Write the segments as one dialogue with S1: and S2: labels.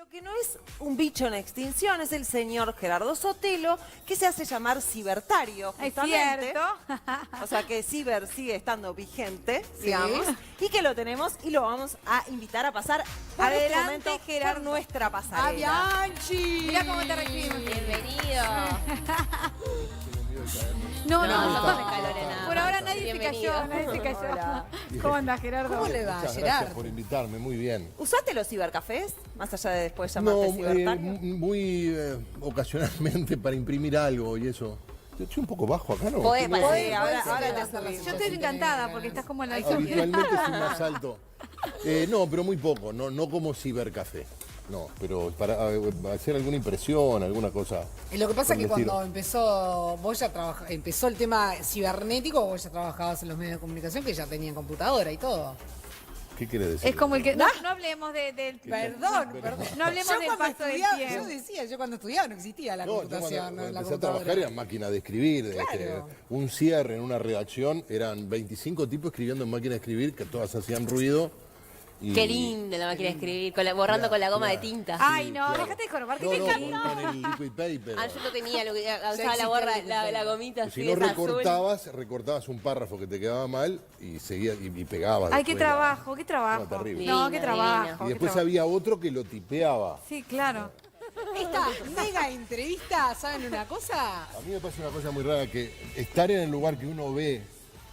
S1: lo que no es un bicho en extinción es el señor Gerardo Sotelo, que se hace llamar cibertario,
S2: Es
S1: justamente.
S2: cierto.
S1: O sea que ciber sigue estando vigente, digamos, y que lo tenemos y lo vamos a invitar a pasar por este
S2: Adelante,
S1: momento
S2: Gerardo.
S1: por nuestra pasarela.
S3: ¡Bianchi!
S2: Mira cómo te recibimos.
S4: Bienvenido.
S2: No,
S4: No,
S2: no,
S4: no hace calor en nada.
S2: Por ahora nadie se
S4: Bienvenido.
S2: cayó, nadie se cayó.
S1: Hola.
S2: ¿Cómo andas, Gerardo?
S3: ¿Cómo le va,
S5: Muchas
S3: Gerardo?
S5: gracias por invitarme, muy bien.
S1: ¿Usaste los cibercafés? Más allá de después llamarte
S5: No,
S1: cibertario.
S5: muy ocasionalmente para imprimir algo y eso. Yo estoy un poco bajo acá, ¿no?
S4: Podés,
S5: Tengo-
S4: podés.
S1: Sí, ahora
S3: Podés
S1: te
S3: hacer
S1: subimos.
S2: Yo estoy encantada porque estás como en la
S5: Habitualmente soy más alto. No, pero muy poco, no como cibercafé. No, pero para hacer alguna impresión, alguna cosa.
S3: Y lo que pasa es que
S5: por el
S3: cuando empezó el tema cibernético, vos ya trabajabas en los medios de comunicación que ya tenían computadora y todo.
S5: ¿Qué quiere decir?
S2: Es como el que... No, no hablemos del...
S3: Perdón.
S2: No hablemos
S3: Yo
S2: del
S3: cuando
S2: paso del
S3: estudiaba,
S2: tiempo.
S3: yo decía, yo cuando estudiaba no existía la
S5: No, yo
S3: computación,
S5: cuando
S3: la
S5: empecé a
S3: computadora.
S5: trabajar en máquina de escribir.
S3: Claro.
S5: Un cierre en una redacción, eran 25 tipos escribiendo en máquina de escribir, que todas hacían ruido. Y-
S4: Qué linda la máquina de escribir, borrando con la goma de tinta.
S2: Ay, no,
S5: claro.
S2: déjate de jorobar, que
S5: No,
S2: te
S5: no,
S2: encanta.
S5: con el liquid paper.
S4: Ah, yo no tenía, lo que usaba
S3: existía
S4: la gorra,
S3: el
S4: la gomita
S5: Si
S4: así,
S5: no
S4: esa azul.
S5: recortabas un párrafo que te quedaba mal y seguías y pegabas.
S2: Ay, qué
S5: después la-
S2: trabajo, qué trabajo.
S5: No, terrible.
S2: No, qué
S4: Divino,
S2: trabajo.
S4: divino.
S5: Y
S2: qué
S5: después
S2: trabajo.
S5: había otro que lo tipeaba.
S2: Sí, claro.
S3: Esta mega entrevista, ¿saben una cosa?
S5: A mí me pasa una cosa muy rara, que estar en el lugar que uno ve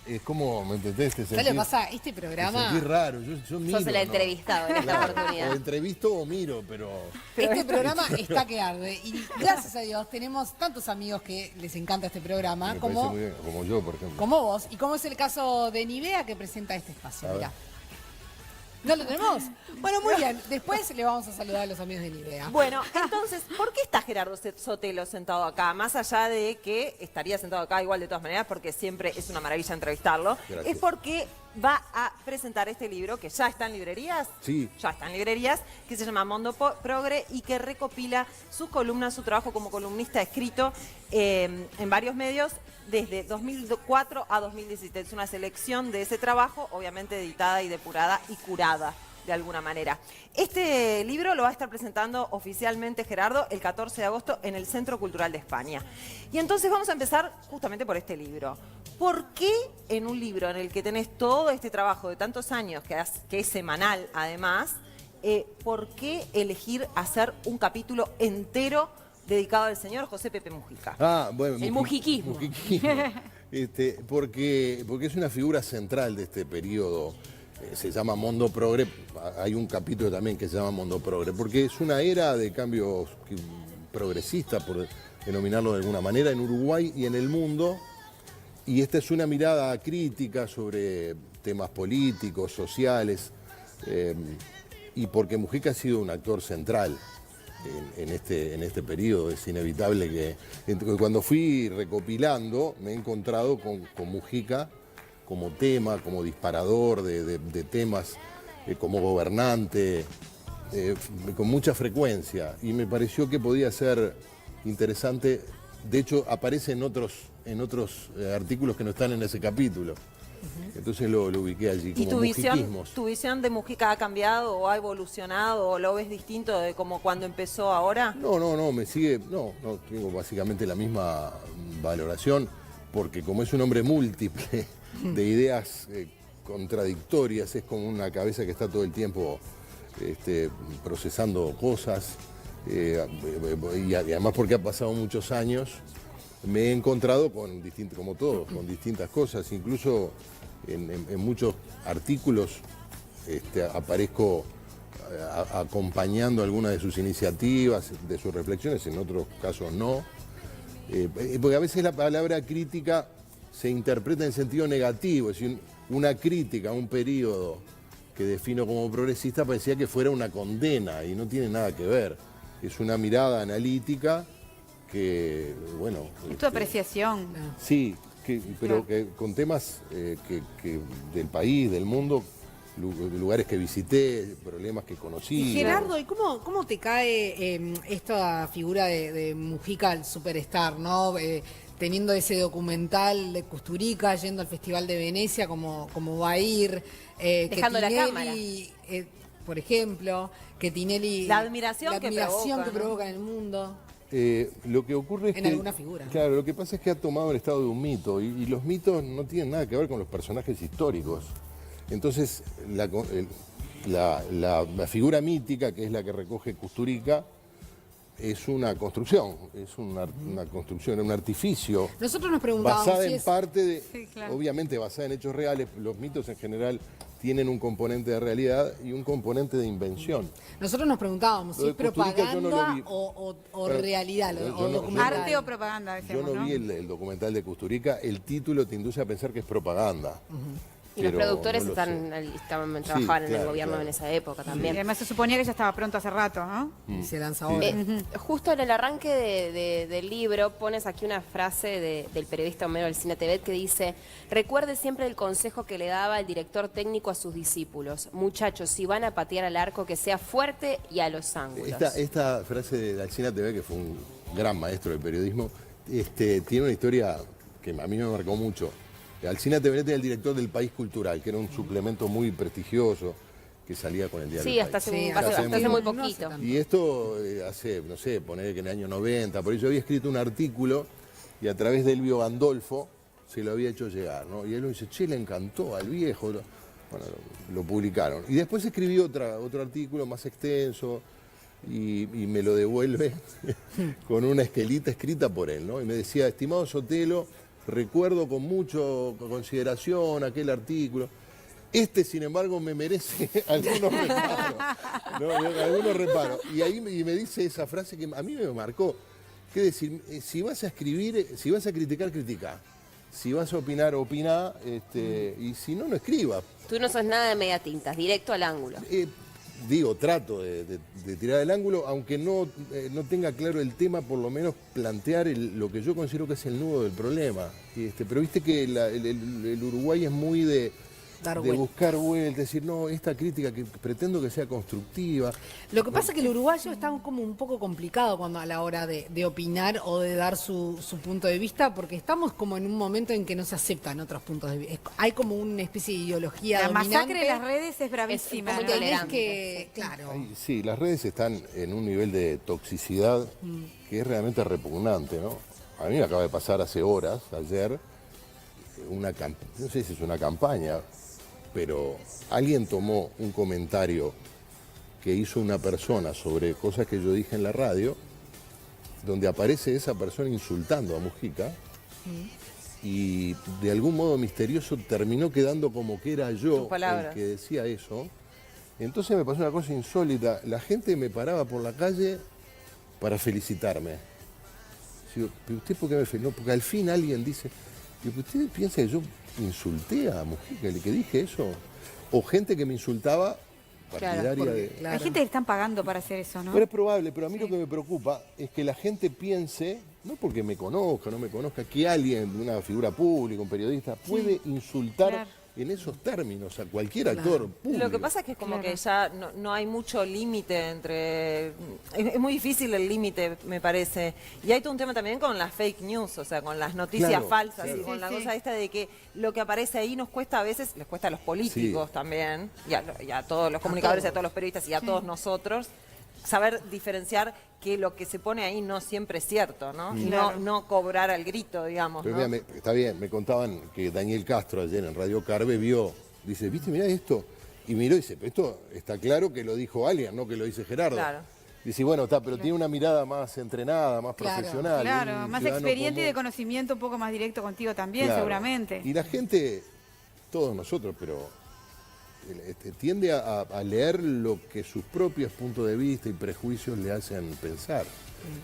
S5: es como, ¿me entendés? Te
S3: ¿Sabes lo que
S5: sentís-
S3: pasa? Este
S5: te
S3: programa,
S5: sentís raro. Yo miro.
S4: Sos el
S5: ¿no?
S4: entrevistado en esta
S5: Claro,
S4: oportunidad.
S5: O entrevisto o miro, pero...
S3: este programa está que arde. Y gracias a Dios tenemos tantos amigos que les encanta este programa,
S5: Me parece
S3: como,
S5: muy bien, como yo, por ejemplo.
S3: como vos. Y como es el caso de Nivea que presenta este espacio.
S5: A ver.
S3: Mirá. ¿No lo tenemos? Bueno, muy bien. Después le vamos a saludar a los amigos de Nivea.
S1: Bueno, entonces, ¿por qué está Gerardo Sotelo sentado acá? Más allá de que estaría sentado acá igual de todas maneras, porque siempre es una maravilla entrevistarlo,
S5: Gracias.
S1: es porque va a presentar este libro que ya está en librerías.
S5: Sí.
S1: Ya está en librerías, que se llama Mundo Progre y que recopila sus columnas, su trabajo como columnista escrito en varios medios desde 2004 a 2017. Es una selección de ese trabajo, obviamente editada y depurada y curada de alguna manera. Este libro lo va a estar presentando oficialmente Gerardo el 14 de agosto en el Centro Cultural de España. Y entonces vamos a empezar justamente por este libro. ¿Por qué en un libro en el que tenés todo este trabajo de tantos años, que es semanal además, por qué elegir hacer un capítulo entero dedicado al señor José Pepe Mujica?
S5: Ah, bueno,
S4: El mujiquismo.
S5: Porque es una figura central de este periodo. Se llama Mundo Progre. Hay un capítulo también que se llama Mundo Progre, porque es una era de cambios progresistas, por denominarlo de alguna manera, en Uruguay y en el mundo. Y esta es una mirada crítica sobre temas políticos, sociales, y porque Mujica ha sido un actor central en este periodo. Es inevitable que cuando fui recopilando me he encontrado con Mujica como tema, como disparador de temas, como gobernante, con mucha frecuencia. Y me pareció que podía ser interesante. De hecho, aparece en otros artículos que no están en ese capítulo. Entonces lo ubiqué allí
S1: ¿Y
S5: como mujiquismos.
S1: tu visión de Mujica ha cambiado o ha evolucionado o lo ves distinto de como cuando empezó ahora?
S5: No, me sigue, no, tengo básicamente la misma valoración, porque como es un hombre múltiple, de ideas contradictorias, es como una cabeza que está todo el tiempo procesando cosas, y además porque ha pasado muchos años, me he encontrado como todos, con distintas cosas, incluso en muchos artículos aparezco acompañando algunas de sus iniciativas, de sus reflexiones, en otros casos no. Porque a veces la palabra crítica se interpreta en sentido negativo, es decir, una crítica a un periodo que defino como progresista parecía que fuera una condena y no tiene nada que ver. Es una mirada analítica que, bueno...
S2: Es tu apreciación.
S5: Sí, pero que con temas del país, del mundo, lugares que visité, problemas que conocí.
S3: Y Gerardo, ¿y cómo te cae esta figura de Mujica, el superstar, ¿no? Teniendo ese documental de Kusturica, yendo al Festival de Venecia, como va a ir.
S4: Dejando la cámara.
S3: por ejemplo, que Tinelli...
S1: La admiración que provoca,
S3: que
S1: ¿no?
S3: provoca en el mundo.
S5: Lo que ocurre es
S3: En
S5: que...
S3: alguna figura.
S5: Claro, lo que pasa es que ha tomado el estado de un mito y los mitos no tienen nada que ver con los personajes históricos. Entonces, la figura mítica, que es la que recoge Kusturica, es una construcción, es una construcción, un artificio.
S3: Nosotros nos preguntábamos
S5: Basada
S3: si
S5: en
S3: es...
S5: parte de,
S2: Sí, claro.
S5: obviamente basada en hechos reales, los mitos en general tienen un componente de realidad y un componente de invención.
S3: Nosotros nos preguntábamos si
S5: Lo
S3: es
S5: de Kusturica yo no lo
S3: propaganda
S5: vi.
S3: o
S5: Pero
S3: realidad,
S5: yo
S3: o
S5: no-
S3: documental.
S2: Arte o propaganda,
S5: Yo
S2: decíamos,
S5: no vi el documental de Kusturica, el título te induce a pensar que es propaganda.
S4: Y los
S5: pero
S4: productores
S5: no lo sé.
S4: trabajaban en el
S5: claro,
S4: gobierno
S5: claro.
S4: en esa época
S2: Y
S4: también.
S2: además se suponía que ya estaba pronto hace rato, ¿no?
S3: Y se lanza ahora.
S4: Justo en el arranque del libro pones aquí una frase del periodista Homero Alsina Tebet que dice: recuerde siempre el consejo que le daba el director técnico a sus discípulos. Muchachos, si van a patear al arco, que sea fuerte y a los ángulos.
S5: Esta frase de Alsina TV, que fue un gran maestro del periodismo, tiene una historia que a mí me marcó mucho. Alsina TV era el director del País Cultural, que era un suplemento muy prestigioso que salía con el diario
S4: Sí,
S5: El
S4: hasta
S5: País.
S4: hace,
S3: Sí,
S4: hasta
S5: hace
S4: hace muy
S3: no hace
S4: poquito.
S3: tanto.
S5: Y esto hace, no sé, poner que en el año 90, por eso yo había escrito un artículo y a través de Elvio Gandolfo se lo había hecho llegar, ¿no? Y él lo dice, che, le encantó al viejo. Bueno, lo publicaron. Y después escribí otro artículo más extenso y me lo devuelve con una esquelita escrita por él, ¿no? Y me decía, estimado Sotelo, recuerdo con mucha consideración aquel artículo. Sin embargo, me merece algunos reparos. ¿No? Algunos reparos. Y ahí me dice esa frase que a mí me marcó. Que decir, si vas a escribir, si vas a criticar, critica. Si vas a opinar, opina. Y si no, no escribas.
S4: Tú no sos nada de media tintas, directo al ángulo.
S5: Trato de tirar el ángulo, aunque no tenga claro el tema, por lo menos plantear lo que yo considero que es el nudo del problema. Pero viste que el Uruguay es muy de buscar vueltas, decir, no, esta crítica que pretendo que sea constructiva.
S3: Lo que pasa es que el uruguayo está como un poco complicado cuando a la hora de opinar o de dar su punto de vista, porque estamos como en un momento en que no se aceptan otros puntos de vista. Hay como una especie de ideología
S2: La
S3: dominante.
S2: masacre de las redes es bravísima.
S4: Es
S2: ¿no?
S4: muy
S3: ¿Entendés
S4: tolerante.
S3: que, claro,
S5: Sí, las redes están en un nivel de toxicidad que es realmente repugnante, ¿no? A mí me acaba de pasar hace horas, ayer, no sé si es una campaña, pero alguien tomó un comentario que hizo una persona sobre cosas que yo dije en la radio, donde aparece esa persona insultando a Mujica, y de algún modo misterioso terminó quedando como que era yo
S1: Tus palabras.
S5: el que decía eso. Entonces me pasó una cosa insólita, la gente me paraba por la calle para felicitarme. Digo, ¿pero usted por qué me felicita? No, porque al fin alguien dice, digo, ¿usted piensa que yo insulté a Mujica, que dije eso? O gente que me insultaba partidaria de...
S3: claro.
S2: Hay gente que están pagando para hacer eso, ¿no?
S5: Pero es probable, pero a mí lo que me preocupa es que la gente piense, no porque me conozca, no me conozca, que alguien, una figura pública, un periodista, puede insultar
S2: claro.
S5: en esos términos a cualquier actor público.
S1: Lo que pasa es que es como
S2: Claro.
S1: que ya no hay mucho límite entre... Es muy difícil el límite, me parece. Y hay todo un tema también con las fake news, o sea, con las noticias
S5: Claro,
S1: falsas
S5: claro.
S1: y con
S2: Sí,
S1: la
S2: sí.
S1: cosa esta de que lo que aparece ahí nos cuesta a veces, les cuesta a los políticos
S5: Sí.
S1: también, y a todos los comunicadores, y a todos los periodistas y a todos nosotros, saber diferenciar que lo que se pone ahí no siempre es cierto, ¿no? Y no cobrar al grito, digamos,
S5: Pero
S1: ¿no?
S5: mira, está bien, me contaban que Daniel Castro ayer en Radio Carve dice, ¿viste, mirá esto? Y miró y dice, pero esto está claro que lo dijo alguien, no que lo dice Gerardo.
S1: Claro.
S5: Dice, bueno, está, pero tiene una mirada más entrenada, más
S3: Claro,
S5: profesional.
S2: Claro,
S5: un
S2: más
S5: ciudadano
S2: experiente y de
S5: común.
S2: conocimiento un poco más directo contigo también,
S5: Claro.
S2: seguramente.
S5: Y la gente, todos nosotros, pero tiende a leer lo que sus propios puntos de vista y prejuicios le hacen pensar.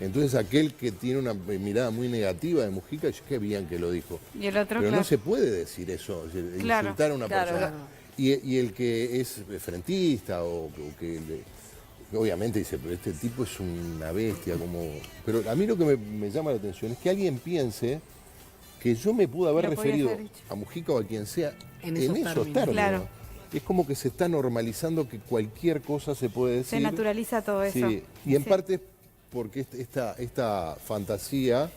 S5: Entonces aquel que tiene una mirada muy negativa de Mujica, qué bien que lo dijo.
S2: Y el otro,
S5: Pero
S2: claro.
S5: no se puede decir eso,
S2: Claro,
S5: insultar a una
S1: claro.
S5: persona. Y el que es frentista o que obviamente dice, pero este tipo es una bestia, como... Pero a mí lo que me llama la atención es que alguien piense que yo me pude haber
S2: Lo podía
S5: referido
S2: haber dicho.
S5: a Mujica o a quien sea
S3: En
S5: en
S3: esos
S5: esos
S3: términos.
S5: términos.
S2: Claro.
S5: Es como que se está normalizando que cualquier cosa se puede decir.
S2: Se naturaliza todo eso.
S5: Sí, y en
S2: Sí.
S5: parte porque esta fantasía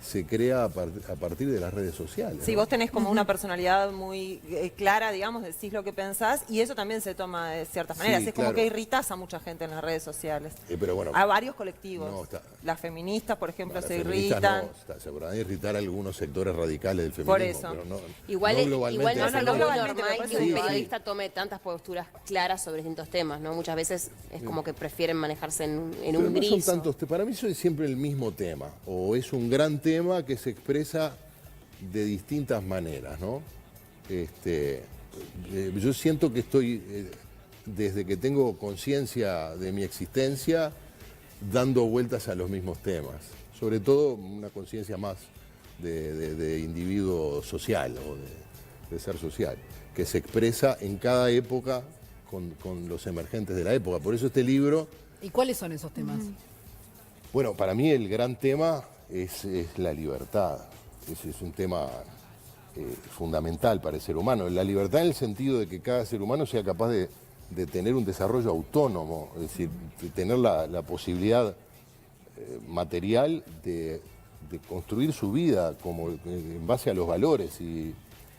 S5: se crea a partir de las redes sociales.
S1: Sí,
S5: ¿no?
S1: vos tenés como una personalidad muy clara, digamos, decís lo que pensás, y eso también se toma de ciertas maneras.
S5: Sí,
S1: Es como
S5: claro.
S1: que irritás a mucha gente en las redes sociales.
S5: Pero bueno,
S1: A varios colectivos.
S5: no, está-
S1: Las feministas, por ejemplo,
S5: las
S1: se
S5: feministas
S1: irritan.
S5: se podrán irritar a algunos sectores radicales del feminismo.
S1: Por eso.
S5: Pero no,
S4: Igual,
S5: no
S4: igual
S5: globalmente.
S4: no es algo muy
S1: globalmente,
S4: normal
S1: me
S4: que
S1: parece
S4: un
S1: que
S4: periodista tome tantas posturas claras sobre distintos temas, ¿no? Muchas veces es como que prefieren manejarse en
S5: Pero
S4: un
S5: no
S4: gris.
S5: son tantos, para mí eso es siempre el mismo tema, o es un gran tema que se expresa de distintas maneras, ¿no? Yo siento que estoy, desde que tengo conciencia de mi existencia, dando vueltas a los mismos temas, sobre todo una conciencia más de individuo social o de ser social, que se expresa en cada época con los emergentes de la época. Por eso este libro...
S3: ¿Y cuáles son esos temas?
S5: Bueno, para mí el gran tema es la libertad. Ese es un tema fundamental para el ser humano. La libertad en el sentido de que cada ser humano sea capaz de tener un desarrollo autónomo, es decir, de tener la posibilidad material de construir su vida como en base a los valores y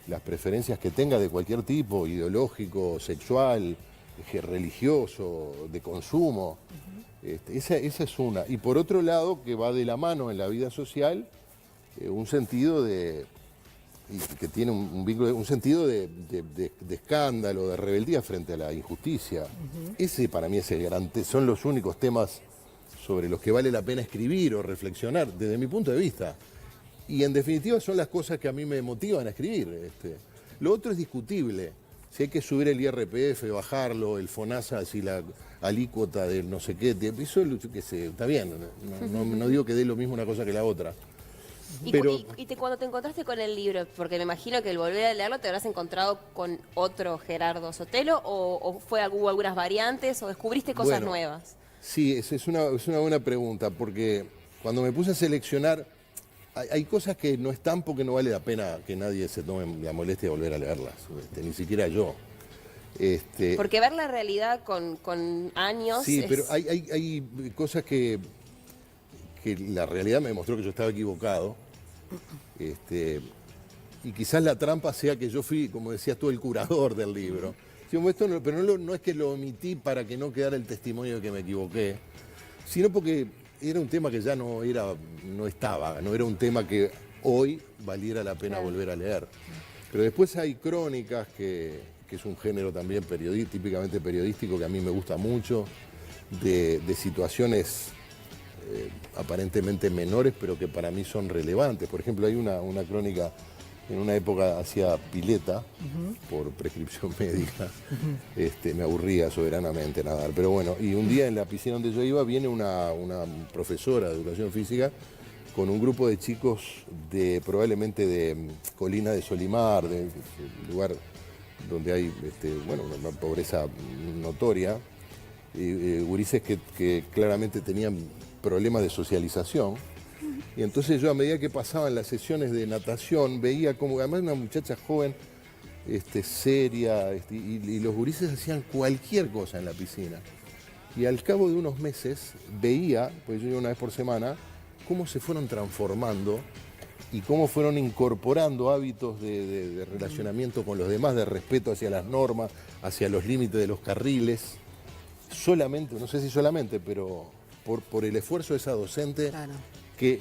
S5: las preferencias que tenga de cualquier tipo, ideológico, sexual, religioso, de consumo. Esa es una. Y por otro lado, que va de la mano en la vida social, un sentido que tiene un vínculo, un sentido de escándalo, de rebeldía frente a la injusticia. Ese para mí es el gran son los únicos temas sobre los que vale la pena escribir o reflexionar, desde mi punto de vista. Y en definitiva son las cosas que a mí me motivan a escribir. Lo otro es discutible. Si hay que subir el IRPF, bajarlo, el FONASA, si la alícuota del no sé qué, eso que está bien, no digo que dé lo mismo una cosa que la otra. Pero,
S4: Cuando te encontraste con el libro, porque me imagino que al volver a leerlo te habrás encontrado con otro Gerardo Sotelo, o hubo algunas variantes, o descubriste cosas
S5: bueno,
S4: nuevas.
S5: Sí, es una buena pregunta, porque cuando me puse a seleccionar, hay cosas que no están porque no vale la pena que nadie se tome la molestia de volver a leerlas, ni siquiera yo.
S4: Porque ver la realidad con años...
S5: Sí, pero hay cosas que la realidad me demostró que yo estaba equivocado. Y quizás la trampa sea que yo fui, como decías tú, el curador del libro. Pero no es que lo omití para que no quedara el testimonio de que me equivoqué, sino porque era un tema que ya no era un tema que hoy valiera la pena volver a leer. Pero después hay crónicas, que es un género también típicamente periodístico que a mí me gusta mucho, de situaciones aparentemente menores, pero que para mí son relevantes. Por ejemplo, hay una crónica, en una época hacía pileta, por prescripción médica, me aburría soberanamente nadar. Pero bueno, y un día en la piscina donde yo iba viene una profesora de educación física con un grupo de chicos probablemente de Colina de Solimar, de lugar donde hay una pobreza notoria, gurises que claramente tenían problemas de socialización. Y entonces yo, a medida que pasaban las sesiones de natación, veía como, además una muchacha joven, seria, y los gurises hacían cualquier cosa en la piscina. Y al cabo de unos meses veía, pues yo iba una vez por semana, cómo se fueron transformando y cómo fueron incorporando hábitos de relacionamiento con los demás, de respeto hacia las normas, hacia los límites de los carriles. Solamente, no sé si solamente, pero por el esfuerzo de esa docente, claro, que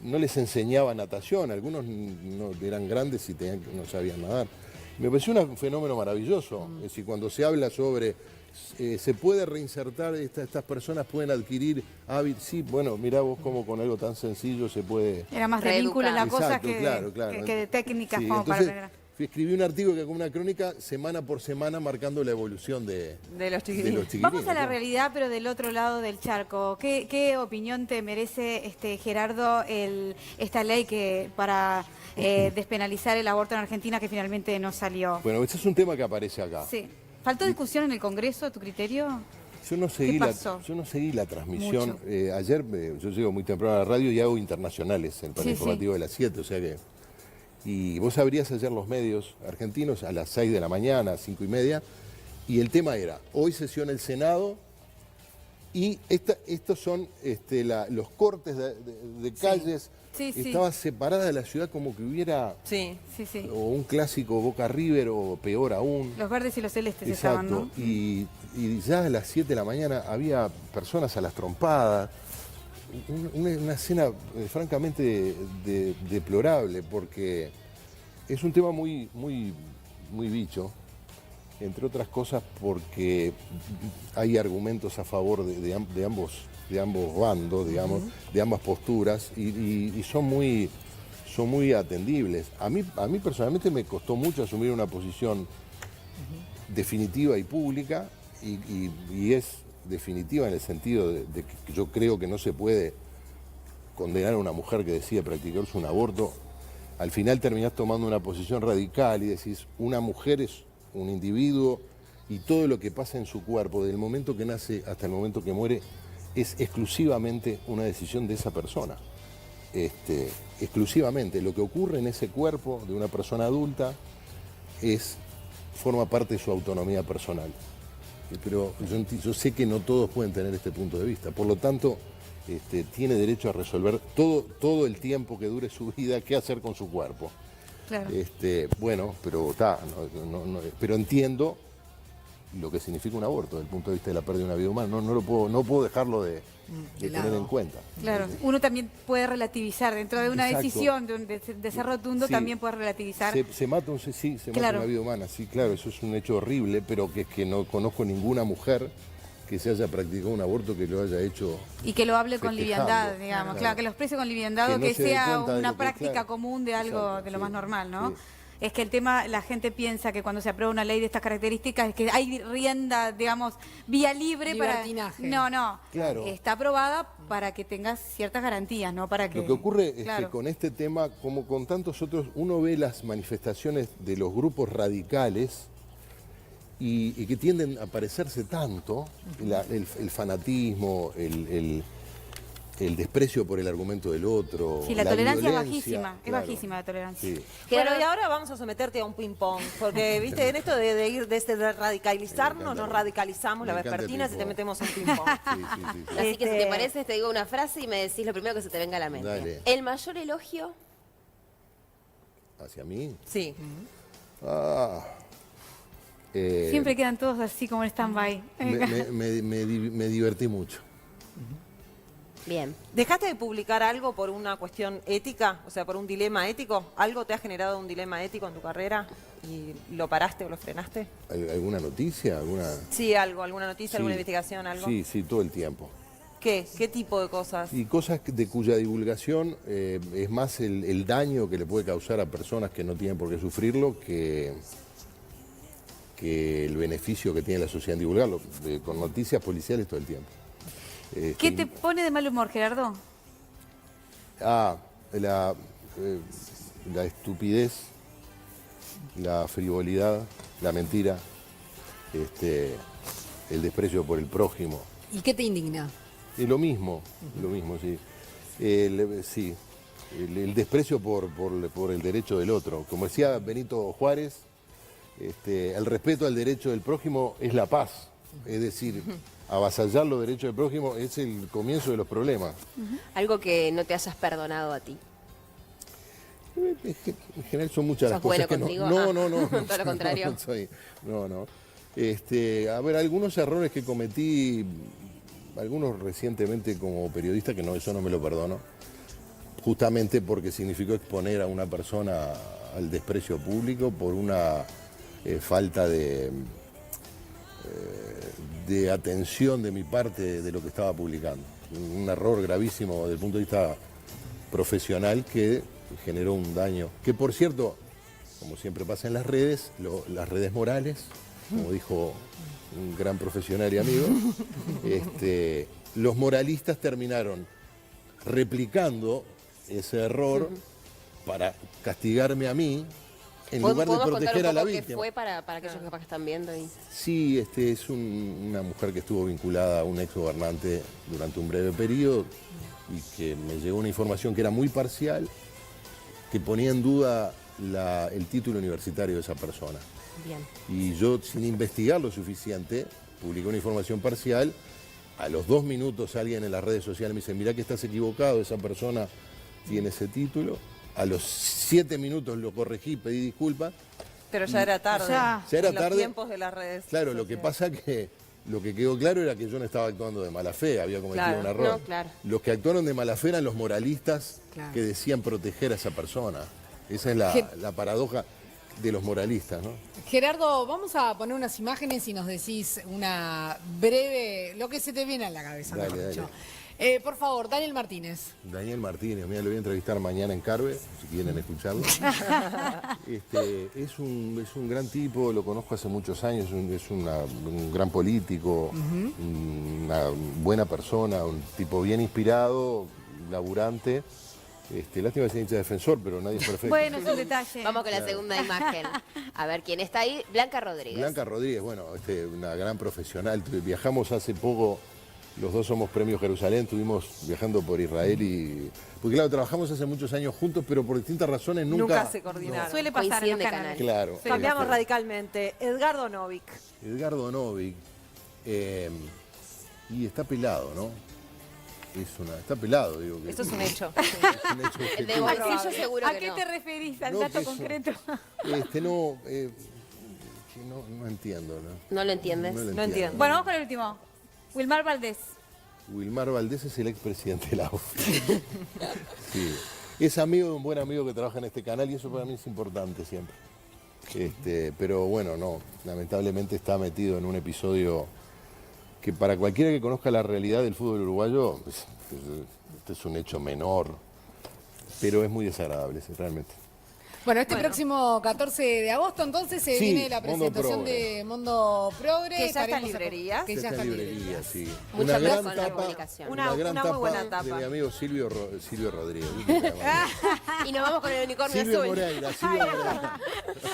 S5: no les enseñaba natación, algunos no eran grandes y no sabían nadar. Me pareció un fenómeno maravilloso. Es decir, cuando se habla sobre se puede reinsertar, estas personas pueden adquirir hábitos, sí, bueno, mirá vos cómo con algo tan sencillo se puede...
S2: Era más de vínculo en la cosa que de técnicas,
S5: sí,
S2: como
S5: entonces,
S2: para...
S5: escribí un artículo que como una crónica semana por semana marcando la evolución de los chiquilines.
S2: Vamos a la realidad, pero del otro lado del charco. ¿Qué opinión te merece, Gerardo, esta ley que para despenalizar el aborto en Argentina, que finalmente no salió?
S5: Bueno, ese es un tema que aparece acá.
S2: Sí. ¿Faltó discusión en el Congreso, a tu criterio?
S5: Yo no seguí la transmisión. Ayer yo llego muy temprano a la radio y hago internacionales en el panel informativo de las 7, o sea que... Y vos abrías ayer los medios argentinos a las 6 de la mañana, 5:30, y el tema era, hoy sesiona el Senado Y estos son los cortes de calles.
S2: Sí, sí.
S5: Estaba separada de la ciudad como que hubiera
S1: Sí.
S2: Sí, sí.
S5: o un clásico Boca River o peor aún.
S2: Los verdes y los celestes
S5: Exacto.
S2: estaban, ¿no?
S5: Y ya a las 7 de la mañana había personas a las trompadas. Una escena francamente deplorable, porque es un tema muy, muy, muy bicho, entre otras cosas porque hay argumentos a favor de ambos bandos, digamos, de ambas posturas, y son muy atendibles. A mí personalmente me costó mucho asumir una posición definitiva y pública, y es definitiva en el sentido de que yo creo que no se puede condenar a una mujer que decide practicarse un aborto. Al final terminás tomando una posición radical y decís, una mujer es un individuo y todo lo que pasa en su cuerpo, desde el momento que nace hasta el momento que muere, es exclusivamente una decisión de esa persona. Exclusivamente. Lo que ocurre en ese cuerpo de una persona adulta forma parte de su autonomía personal. Pero yo sé que no todos pueden tener este punto de vista. Por lo tanto, tiene derecho a resolver todo el tiempo que dure su vida qué hacer con su cuerpo.
S2: Claro.
S5: Bueno, pero pero entiendo lo que significa un aborto desde el punto de vista de la pérdida de una vida humana. No puedo dejarlo de tener en cuenta.
S2: Claro, uno también puede relativizar, dentro de una
S5: Exacto.
S2: decisión de ser rotundo,
S5: Sí.
S2: también puede relativizar.
S5: Se mata
S2: Claro.
S5: una vida humana, sí, claro, eso es un hecho horrible, pero que es que no conozco ninguna mujer que se haya practicado un aborto que lo haya hecho.
S2: Y que lo hable con
S5: festejando.
S2: liviandad, digamos, claro, que lo exprese con liviandad,
S5: Que
S2: o
S5: no
S2: que
S5: se dé
S2: sea
S5: cuenta de
S2: una
S5: lo que-
S2: práctica
S5: claro.
S2: común de algo
S5: Exacto,
S2: de lo
S5: sí.
S2: más normal, ¿no?
S5: Sí.
S2: Es que el tema, la gente piensa que cuando se aprueba una ley de estas características es que hay rienda, digamos, vía libre para...
S3: Libertinaje.
S2: No,
S5: Claro.
S2: está aprobada para que tengas ciertas garantías, ¿no? Para que...
S5: Lo que ocurre es
S2: Claro.
S5: que con este tema, como con tantos otros, uno ve las manifestaciones de los grupos radicales y que tienden a parecerse tanto, el fanatismo, el desprecio por el argumento del otro.
S2: Sí, la tolerancia es
S5: violencia,
S2: bajísima, es
S5: claro.
S2: bajísima la tolerancia.
S5: Sí.
S1: Bueno, y ahora vamos a someterte a un ping-pong, porque, viste, en esto de radicalizarnos, nos radicalizamos, la
S5: Me encanta el
S1: vespertina, si te
S5: ping-pong.
S1: metemos un ping-pong.
S5: Sí.
S4: Así que si te parece, te digo una frase y me decís lo primero que se te venga a la mente.
S5: Dale.
S4: El mayor elogio.
S5: ¿Hacia mí?
S1: Sí.
S2: Siempre quedan todos así como en stand-by.
S5: Me divertí mucho.
S4: Bien.
S1: ¿Dejaste de publicar algo por una cuestión ética? O sea, por un dilema ético. ¿Algo te ha generado un dilema ético en tu carrera y lo paraste o lo frenaste?
S5: ¿Alguna noticia?
S1: Sí, algo, alguna noticia,
S5: Sí.
S1: alguna investigación, algo.
S5: Sí, todo el tiempo.
S1: ¿Qué? ¿Qué tipo de cosas?
S5: Y cosas de cuya divulgación es más el daño que le puede causar a personas que no tienen por qué sufrirlo que el beneficio que tiene la sociedad en divulgarlo. Con noticias policiales todo el tiempo.
S2: ¿Qué te pone de mal humor, Gerardo?
S5: La estupidez, la frivolidad, la mentira, el desprecio por el prójimo.
S3: ¿Y qué te indigna?
S5: Es lo mismo, sí. El desprecio por el derecho del otro. Como decía Benito Juárez, el respeto al derecho del prójimo es la paz. Es decir, avasallar los derechos del prójimo es el comienzo de los problemas.
S4: Algo que no te hayas perdonado a ti.
S5: En general son muchas las
S4: ¿Sos bueno
S5: cosas que
S4: contigo?
S5: no.
S4: Todo lo contrario.
S5: No. A ver, algunos errores que cometí, algunos recientemente como periodista, que eso no me lo perdono, justamente porque significó exponer a una persona al desprecio público por una falta de atención de mi parte de lo que estaba publicando. Un error gravísimo desde el punto de vista profesional que generó un daño. Que por cierto, como siempre pasa en las redes morales, como dijo un gran profesional y amigo, los moralistas terminaron replicando ese error para castigarme a mí en lugar de
S4: ¿Podemos
S5: proteger
S4: contar
S5: a
S4: un
S5: la
S4: poco qué
S5: víctima.
S4: fue para aquellos que capaz que están viendo?
S5: Sí, es una mujer que estuvo vinculada a un exgobernante durante un breve periodo y que me llegó una información que era muy parcial, que ponía en duda el título universitario de esa persona.
S4: Bien.
S5: Y yo, sin investigar lo suficiente, publiqué una información parcial A los 2 minutos alguien en las redes sociales me dice, mirá que estás equivocado, esa persona tiene ese título. A los 7 minutos lo corregí, pedí disculpas.
S1: Pero ya era tarde.
S2: Ya
S5: era
S1: en
S5: tarde.
S1: los tiempos de las redes.
S5: Claro, lo que pasa que lo que quedó claro era que yo no estaba actuando de mala fe, había cometido
S1: Claro,
S5: un error.
S4: no, claro.
S5: Los que actuaron de mala fe eran los moralistas
S3: Claro.
S5: que decían proteger a esa persona. Esa es la paradoja de los moralistas, ¿no?
S3: Gerardo, vamos a poner unas imágenes y nos decís una breve, lo que se te viene a la cabeza,
S5: Dale,
S3: mejor dicho.
S5: dale.
S3: Por favor, Daniel Martínez.
S5: Daniel Martínez, mira, lo voy a entrevistar mañana en Carve, si quieren escucharlo. Es un gran tipo, lo conozco hace muchos años, es un gran político, una buena persona, un tipo bien inspirado, laburante. Lástima que sea hincha defensor, pero nadie es perfecto.
S2: Bueno, es un detalle.
S4: Vamos con la segunda imagen. A ver quién está ahí. Blanca Rodríguez.
S5: Blanca Rodríguez, bueno, una gran profesional. Viajamos hace poco, los dos somos Premio Jerusalén, estuvimos viajando por Israel y... Porque claro, trabajamos hace muchos años juntos, pero por distintas razones
S1: Nunca se coordinaron.
S2: Suele pasar en
S4: Coinciden
S2: los
S4: de
S2: canales.
S5: Claro.
S1: Cambiamos radicalmente. Edgardo Novik.
S5: Edgardo Novik, y está pelado, ¿no? Está pelado, digo.
S1: Esto es un hecho.
S5: Es un hecho
S4: El de
S5: objetivo.
S4: bolsillo seguro
S2: ¿A
S4: que
S2: qué
S4: no.
S2: te referís? ¿Al
S5: No,
S2: dato
S5: que eso-
S2: concreto?
S5: No entiendo, ¿no?
S4: ¿No lo entiendes?
S5: lo
S1: No entiendo.
S2: Bueno, vamos con el último. Wilmar Valdés.
S5: Wilmar Valdés es el expresidente de la UF. Sí. Es amigo de un buen amigo que trabaja en este canal y eso para mí es importante siempre. Pero bueno, no, lamentablemente está metido en un episodio que para cualquiera que conozca la realidad del fútbol uruguayo, este es un hecho menor, pero es muy desagradable, sí, realmente.
S3: Bueno, próximo 14 de agosto entonces se
S5: Sí,
S3: viene la
S5: Mondo
S3: presentación
S5: Progre.
S3: de Mondo Progre.
S1: Que ya está en
S3: Estaremos
S1: librerías.
S3: Que ya está en librerías.
S5: sí.
S4: Mucha
S5: Una gran
S4: razón en la
S5: tapa,
S4: comunicación.
S1: Una
S5: gran
S1: muy
S5: tapa
S1: buena
S5: de
S1: tapa.
S5: mi amigo Silvio Rodríguez.
S4: Y nos vamos con el unicornio
S5: Silvio
S4: azul.
S5: Moreira, Silvio Moreira.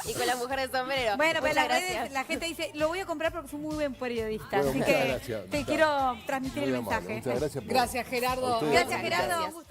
S4: Y con la mujer de sombrero.
S2: Bueno, pues
S4: Muchas
S2: las redes,
S4: gracias.
S2: la gente dice, lo voy a comprar porque es un muy buen periodista.
S5: Bueno,
S2: así
S5: muchas
S2: que
S5: gracias.
S2: te quiero transmitir
S5: Muy
S2: el
S5: amable,
S2: mensaje.
S5: muchas gracias.
S3: Gracias, Gerardo.
S5: A ustedes.
S2: Gracias, Gerardo.
S4: Gracias.
S2: Un gusto.